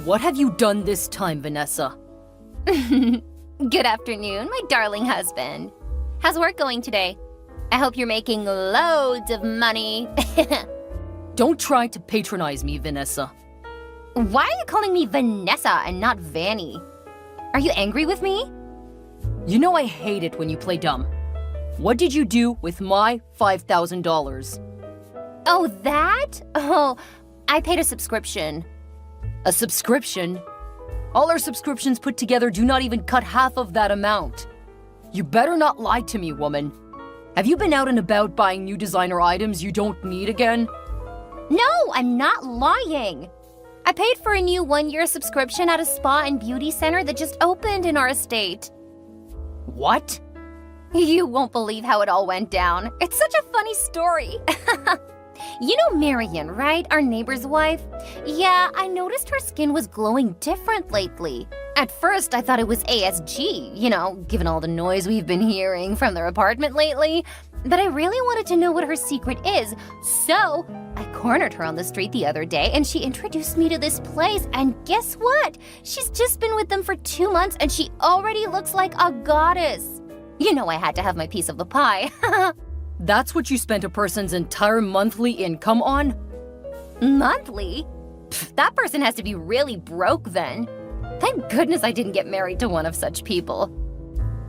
What have you done this time, Vanessa? Good afternoon, my darling husband. How's work going today? I hope you're making loads of money. Don't try to patronize me, Vanessa. Why are you calling me Vanessa and not Vanny? Are you angry with me? You know I hate it when you play dumb. What did you do with my $5,000? Oh, that? Oh, I paid a subscription. A subscription? All our subscriptions put together do not even cut half of that amount. You better not lie to me, woman. Have you been out and about buying new designer items you don't need again? No, I'm not lying. I paid for a new 1-year subscription at a spa and beauty center that just opened in our estate. What? You won't believe how it all went down. It's such a funny story. You know Marion, right? Our neighbor's wife? Yeah, I noticed her skin was glowing different lately. At first, I thought it was ASG, given all the noise we've been hearing from their apartment lately. But I really wanted to know what her secret is, so I cornered her on the street the other day and she introduced me to this place, and guess what? She's just been with them for 2 months and she already looks like a goddess. You know I had to have my piece of the pie. That's what you spent a person's entire monthly income on? Monthly? Pfft, that person has to be really broke then. Thank goodness I didn't get married to one of such people.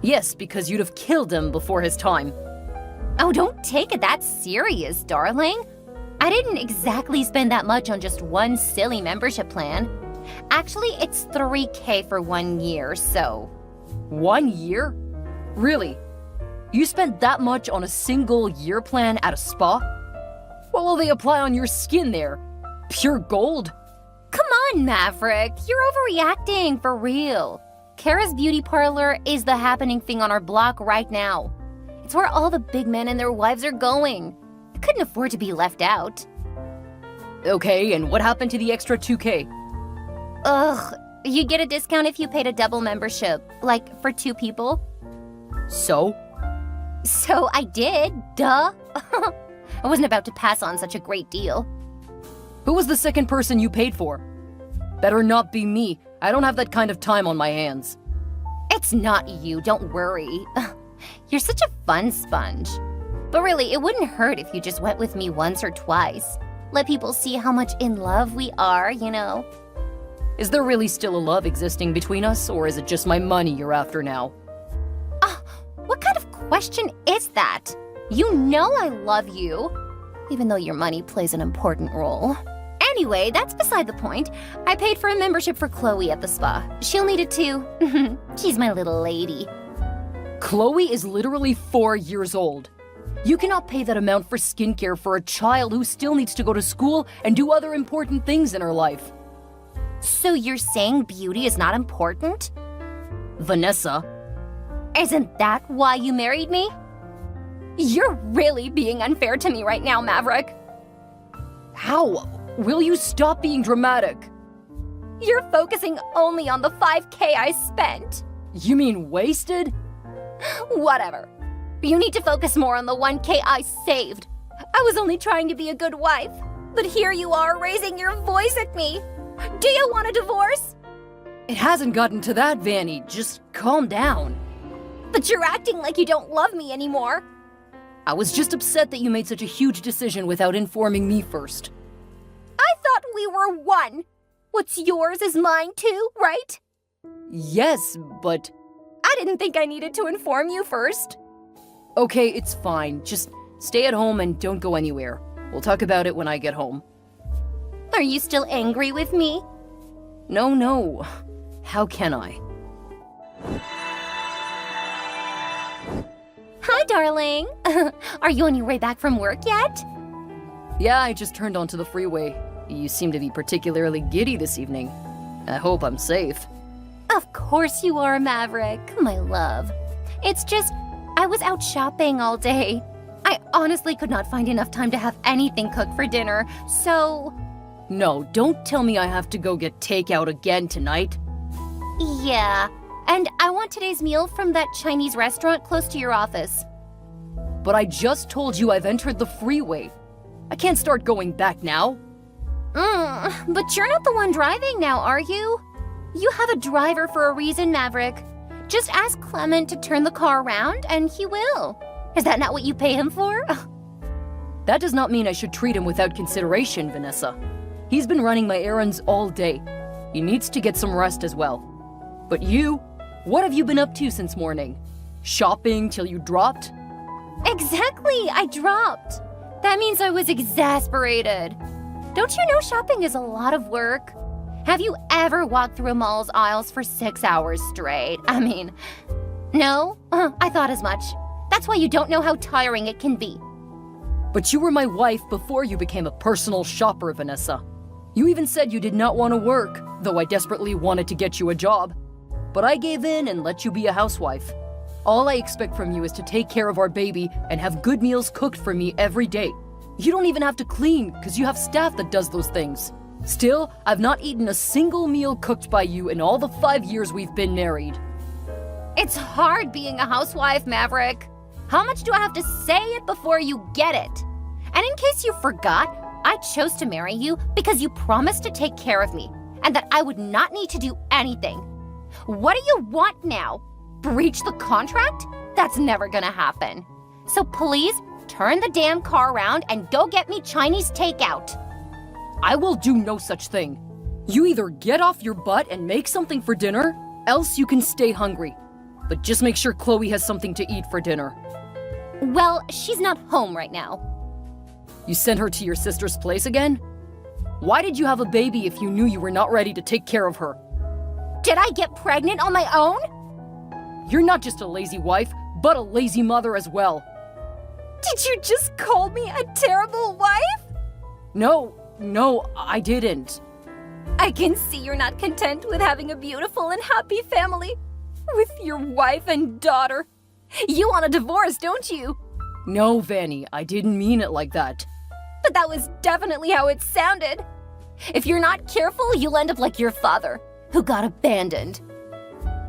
Yes, because you'd have killed him before his time. Oh, don't take it that serious, darling. I didn't exactly spend that much on just one silly membership plan. Actually, it's $3,000 for 1 year, so... 1 year? Really? You spent that much on a single year plan at a spa? What will they apply on your skin there? Pure gold? Come on, Maverick. You're overreacting, for real. Kara's beauty parlor is the happening thing on our block right now. It's where all the big men and their wives are going. I couldn't afford to be left out. Okay, and what happened to the extra $2,000? Ugh, you'd get a discount if you paid a double membership, like for 2 people. So? So I did, duh. I wasn't about to pass on such a great deal. Who was the second person you paid for? Better not be me. I don't have that kind of time on my hands. It's not you, don't worry. You're such a fun sponge. But really, it wouldn't hurt if you just went with me once or twice. Let people see how much in love we are, Is there really still a love existing between us, or is it just my money you're after now? What kind of question is that? You know I love you, even though your money plays an important role. Anyway, that's beside the point. I paid for a membership for Chloe at the spa. She'll need it too. She's my little lady. Chloe is literally 4 years old. You cannot pay that amount for skincare for a child who still needs to go to school and do other important things in her life. So you're saying beauty is not important? Vanessa. Isn't that why you married me? You're really being unfair to me right now, Maverick. How? Will you stop being dramatic? You're focusing only on the $5,000 I spent. You mean wasted? Whatever. You need to focus more on the $1,000 I saved. I was only trying to be a good wife, but here you are raising your voice at me. Do you want a divorce? It hasn't gotten to that, Vanny. Just calm down. But you're acting like you don't love me anymore. I was just upset that you made such a huge decision without informing me first. I thought we were one. What's yours is mine too, right? Yes, but... I didn't think I needed to inform you first. Okay, it's fine. Just stay at home and don't go anywhere. We'll talk about it when I get home. Are you still angry with me? No. How can I? Hi, darling. Are you on your way back from work yet? Yeah, I just turned onto the freeway. You seem to be particularly giddy this evening. I hope I'm safe. Of course you are, Maverick, my love. It's just, I was out shopping all day. I honestly could not find enough time to have anything cooked for dinner, so... No, don't tell me I have to go get takeout again tonight. Yeah, and I want today's meal from that Chinese restaurant close to your office. But I just told you I've entered the freeway. I can't start going back now. But you're not the one driving now, are you? You have a driver for a reason, Maverick. Just ask Clement to turn the car around and he will. Is that not what you pay him for? That does not mean I should treat him without consideration, Vanessa. He's been running my errands all day. He needs to get some rest as well. But you, what have you been up to since morning? Shopping till you dropped? Exactly, I dropped. That means I was exasperated. Don't you know shopping is a lot of work? Have you ever walked through a mall's aisles for 6 hours straight? No? I thought as much. That's why you don't know how tiring it can be. But you were my wife before you became a personal shopper, Vanessa. You even said you did not want to work, though I desperately wanted to get you a job. But I gave in and let you be a housewife. All I expect from you is to take care of our baby and have good meals cooked for me every day. You don't even have to clean, because you have staff that does those things. Still, I've not eaten a single meal cooked by you in all the 5 years we've been married. It's hard being a housewife, Maverick. How much do I have to say it before you get it? And in case you forgot, I chose to marry you because you promised to take care of me and that I would not need to do anything. What do you want now? Breach the contract? That's never gonna happen. So please, turn the damn car around and go get me Chinese takeout. I will do no such thing. You either get off your butt and make something for dinner, else you can stay hungry. But just make sure Chloe has something to eat for dinner. Well, she's not home right now. You sent her to your sister's place again? Why did you have a baby if you knew you were not ready to take care of her? Did I get pregnant on my own? You're not just a lazy wife, but a lazy mother as well. Did you just call me a terrible wife? No, I didn't. I can see you're not content with having a beautiful and happy family with your wife and daughter. You want a divorce, don't you? No, Vanny, I didn't mean it like that. But that was definitely how it sounded. If you're not careful, you'll end up like your father, who got abandoned.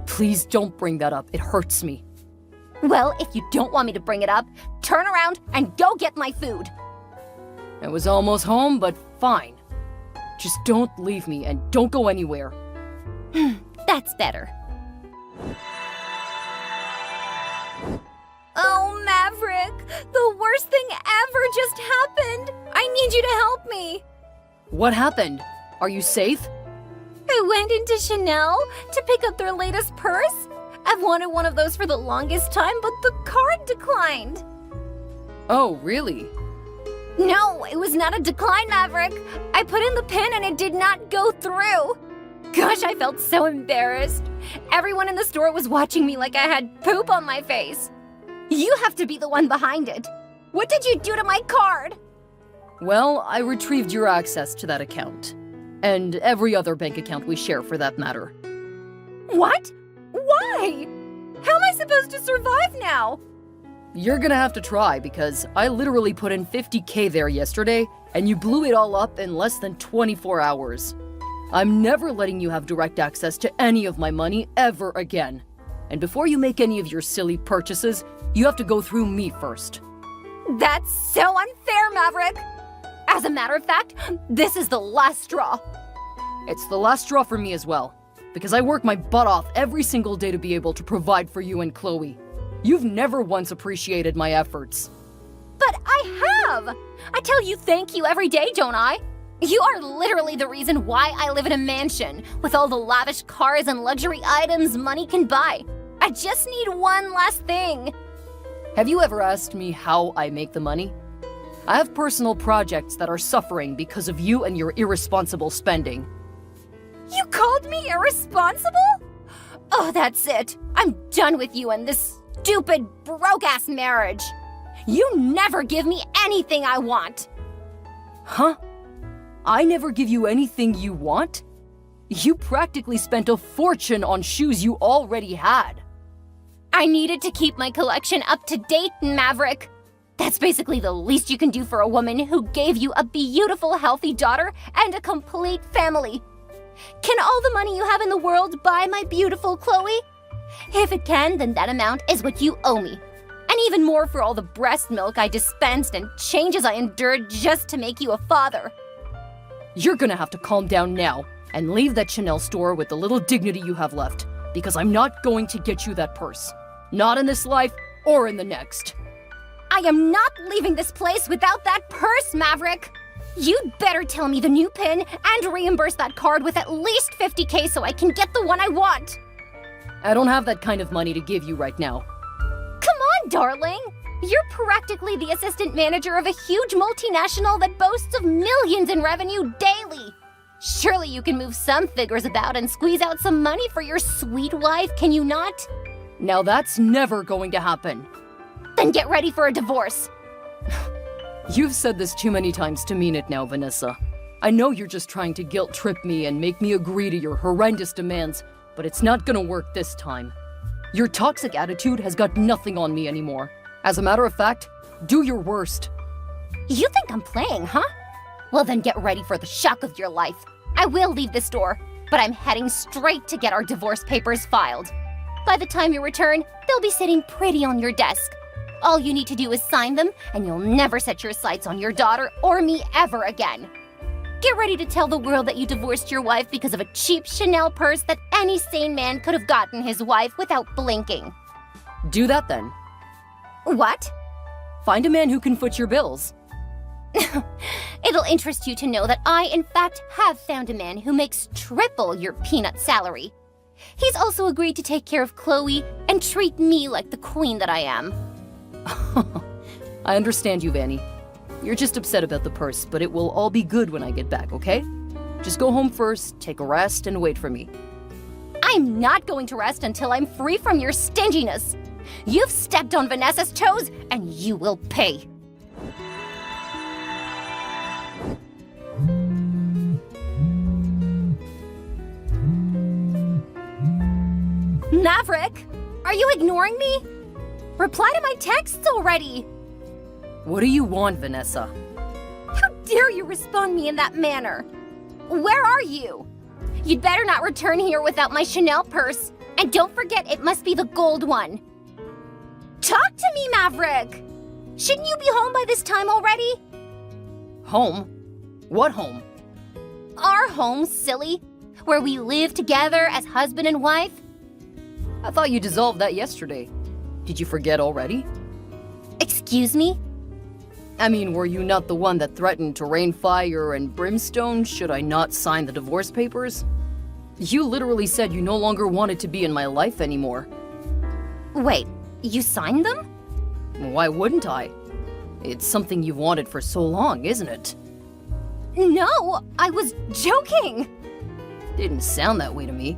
Please don't bring that up. It hurts me. Well, if you don't want me to bring it up, turn around and go get my food. I was almost home, but fine. Just don't leave me and don't go anywhere. That's better. Oh, Maverick, the worst thing ever just happened. I need you to help me. What happened? Are you safe? I went into Chanel to pick up their latest purse. I've wanted one of those for the longest time, but the card declined. Oh, really? No, it was not a decline, Maverick. I put in the PIN and it did not go through. Gosh, I felt so embarrassed. Everyone in the store was watching me like I had poop on my face. You have to be the one behind it. What did you do to my card? Well, I retrieved your access to that account. And every other bank account we share for that matter. What? Why? How am I supposed to survive now? You're gonna have to try because I literally put in $50K there yesterday and you blew it all up in less than 24 hours. I'm never letting you have direct access to any of my money ever again. And before you make any of your silly purchases, you have to go through me first. That's so unfair, Maverick. As a matter of fact, this is the last straw. It's the last straw for me as well, because I work my butt off every single day to be able to provide for you and Chloe. You've never once appreciated my efforts. But I have! I tell you thank you every day, don't I? You are literally the reason why I live in a mansion, with all the lavish cars and luxury items money can buy. I just need one last thing. Have you ever asked me how I make the money? I have personal projects that are suffering because of you and your irresponsible spending. You called me irresponsible? Oh, that's it. I'm done with you and this stupid, broke-ass marriage. You never give me anything I want. Huh? I never give you anything you want? You practically spent a fortune on shoes you already had. I needed to keep my collection up to date, Maverick. That's basically the least you can do for a woman who gave you a beautiful, healthy daughter and a complete family. Can all the money you have in the world buy my beautiful Chloe? If it can, then that amount is what you owe me. And even more for all the breast milk I dispensed and changes I endured just to make you a father. You're gonna have to calm down now and leave that Chanel store with the little dignity you have left, because I'm not going to get you that purse. Not in this life or in the next. I am not leaving this place without that purse, Maverick! You'd better tell me the new PIN and reimburse that card with at least $50K so I can get the one I want! I don't have that kind of money to give you right now. Come on, darling! You're practically the assistant manager of a huge multinational that boasts of millions in revenue daily! Surely you can move some figures about and squeeze out some money for your sweet wife, can you not? Now that's never going to happen. Then get ready for a divorce! You've said this too many times to mean it now, Vanessa. I know you're just trying to guilt-trip me and make me agree to your horrendous demands, but it's not gonna work this time. Your toxic attitude has got nothing on me anymore. As a matter of fact, do your worst. You think I'm playing, huh? Well then get ready for the shock of your life. I will leave this door, but I'm heading straight to get our divorce papers filed. By the time you return, they'll be sitting pretty on your desk. All you need to do is sign them, and you'll never set your sights on your daughter or me ever again. Get ready to tell the world that you divorced your wife because of a cheap Chanel purse that any sane man could have gotten his wife without blinking. Do that then. What? Find a man who can foot your bills. It'll interest you to know that I, in fact, have found a man who makes triple your peanut salary. He's also agreed to take care of Chloe and treat me like the queen that I am. I understand you, Vanny. You're just upset about the purse, but it will all be good when I get back, okay? Just go home first, take a rest, and wait for me. I'm not going to rest until I'm free from your stinginess. You've stepped on Vanessa's toes, and you will pay. Maverick, are you ignoring me? Reply to my texts already! What do you want, Vanessa? How dare you respond me in that manner? Where are you? You'd better not return here without my Chanel purse. And don't forget, it must be the gold one. Talk to me, Maverick! Shouldn't you be home by this time already? Home? What home? Our home, silly. Where we live together as husband and wife. I thought you dissolved that yesterday. Did you forget already? Excuse me? I mean, were you not the one that threatened to rain fire and brimstone should I not sign the divorce papers? You literally said you no longer wanted to be in my life anymore. Wait, you signed them? Why wouldn't I? It's something you've wanted for so long, isn't it? No, I was joking! Didn't sound that way to me.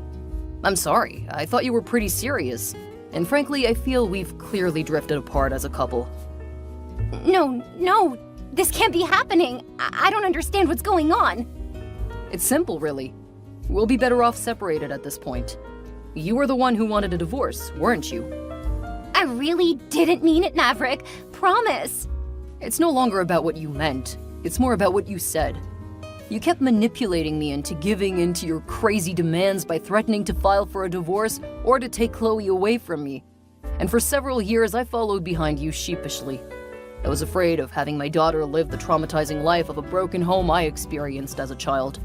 I'm sorry, I thought you were pretty serious. And frankly, I feel we've clearly drifted apart as a couple. No, this can't be happening. I don't understand what's going on. It's simple, really. We'll be better off separated at this point. You were the one who wanted a divorce, weren't you? I really didn't mean it, Maverick. Promise. It's no longer about what you meant. It's more about what you said. You kept manipulating me into giving in to your crazy demands by threatening to file for a divorce or to take Chloe away from me. And for several years, I followed behind you sheepishly. I was afraid of having my daughter live the traumatizing life of a broken home I experienced as a child.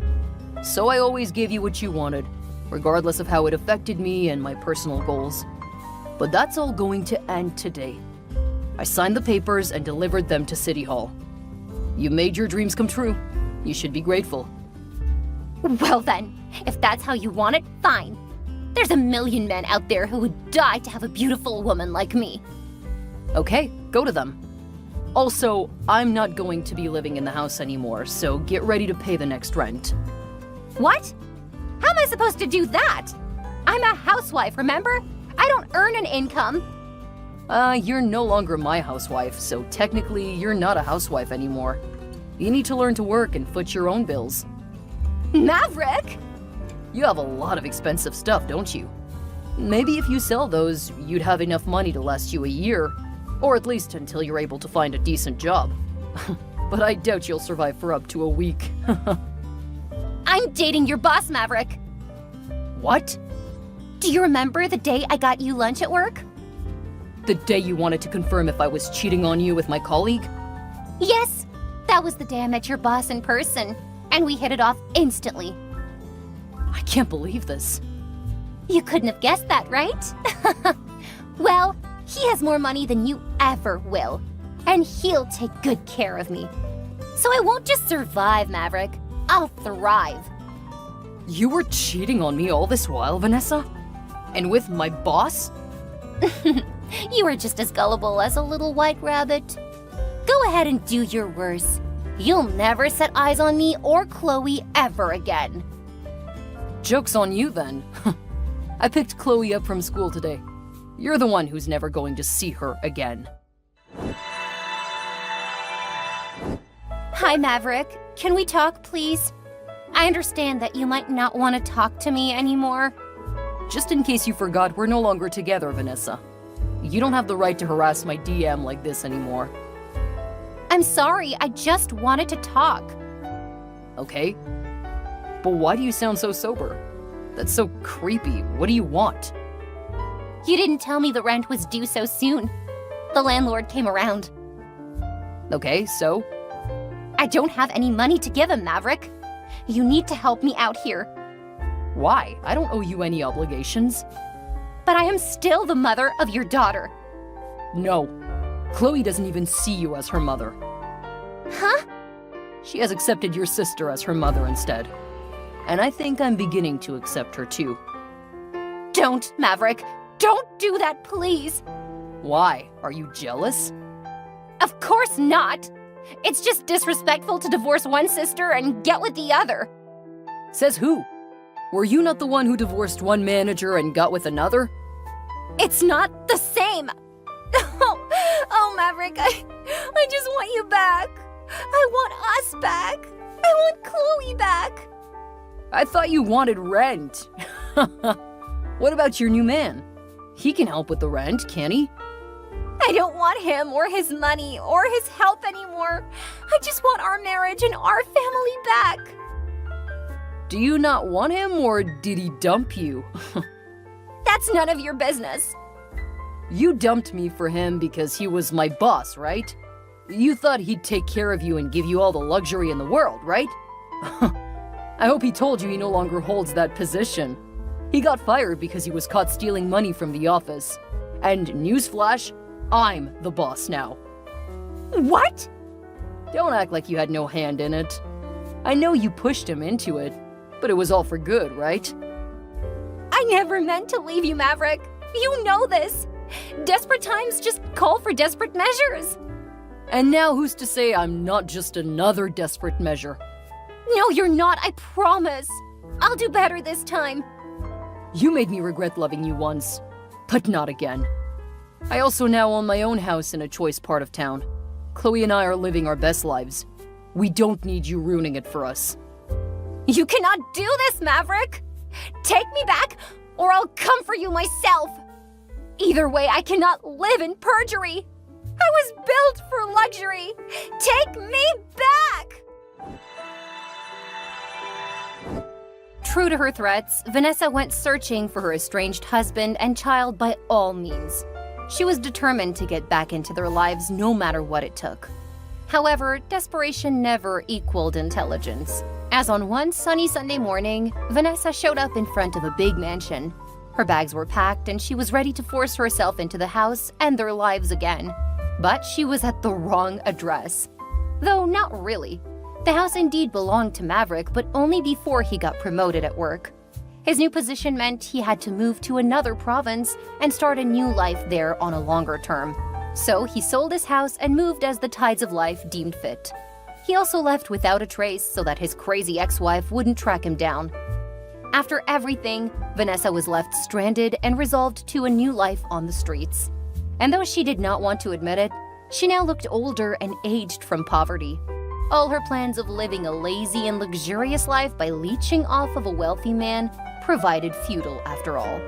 So I always gave you what you wanted, regardless of how it affected me and my personal goals. But that's all going to end today. I signed the papers and delivered them to City Hall. You made your dreams come true. You should be grateful. Well then, if that's how you want it, fine. There's a million men out there who would die to have a beautiful woman like me. Okay, go to them. Also, I'm not going to be living in the house anymore, so get ready to pay the next rent. What? How am I supposed to do that? I'm a housewife, remember? I don't earn an income. You're no longer my housewife, so technically you're not a housewife anymore. You need to learn to work and foot your own bills. Maverick! You have a lot of expensive stuff, don't you? Maybe if you sell those, you'd have enough money to last you a year, or at least until you're able to find a decent job. But I doubt you'll survive for up to a week. I'm dating your boss, Maverick. What? Do you remember the day I got you lunch at work? The day you wanted to confirm if I was cheating on you with my colleague? Yes, that was the day I met your boss in person. and we hit it off instantly. I can't believe this. You couldn't have guessed that, right? Well, he has more money than you ever will, and he'll take good care of me. So I won't just survive, Maverick. I'll thrive. You were cheating on me all this while, Vanessa? And with my boss? You are just as gullible as a little white rabbit. Go ahead and do your worst. You'll never set eyes on me or Chloe ever again. Joke's on you then. I picked Chloe up from school today. You're the one who's never going to see her again. Hi, Maverick. Can we talk, please? I understand that you might not want to talk to me anymore. Just in case you forgot, we're no longer together, Vanessa. You don't have the right to harass my DM like this anymore. I'm sorry, I just wanted to talk. Okay? But why do you sound so sober? That's so creepy. What do you want? You didn't tell me the rent was due so soon. The landlord came around. Okay, so? I don't have any money to give him, Maverick. You need to help me out here. Why? I don't owe you any obligations. But I am still the mother of your daughter. No. Chloe doesn't even see you as her mother. Huh? She has accepted your sister as her mother instead. And I think I'm beginning to accept her too. Don't, Maverick. Don't do that, please. Why? Are you jealous? Of course not. It's just disrespectful to divorce one sister and get with the other. Says who? Were you not the one who divorced one manager and got with another? It's not the same. Oh, Maverick, I just want you back. I want us back. I want Chloe back. I thought you wanted rent. What about your new man? He can help with the rent, can he? I don't want him or his money or his help anymore. I just want our marriage and our family back. Do you not want him, or did he dump you? That's none of your business. You dumped me for him because he was my boss, right? You thought he'd take care of you and give you all the luxury in the world, right? I hope he told you he no longer holds that position. He got fired because he was caught stealing money from the office. And newsflash, I'm the boss now. What? Don't act like you had no hand in it. I know you pushed him into it, but it was all for good, right? I never meant to leave you, Maverick. You know this. Desperate times just call for desperate measures. And now who's to say I'm not just another desperate measure? No, you're not, I promise. I'll do better this time. You made me regret loving you once, but not again. I also now own my own house in a choice part of town. Chloe and I are living our best lives. We don't need you ruining it for us. You cannot do this, Maverick! Take me back, or I'll come for you myself! Either way, I cannot live in perjury! I was built for luxury! Take me back! True to her threats, Vanessa went searching for her estranged husband and child by all means. She was determined to get back into their lives no matter what it took. However, desperation never equaled intelligence. As on one sunny Sunday morning, Vanessa showed up in front of a big mansion. Her bags were packed and she was ready to force herself into the house and their lives again. But she was at the wrong address. Though not really. The house indeed belonged to Maverick, but only before he got promoted at work. His new position meant he had to move to another province and start a new life there on a longer term. So he sold his house and moved as the tides of life deemed fit. He also left without a trace so that his crazy ex-wife wouldn't track him down. After everything, Vanessa was left stranded and resolved to a new life on the streets. And though she did not want to admit it, she now looked older and aged from poverty. All her plans of living a lazy and luxurious life by leeching off of a wealthy man provided futile after all.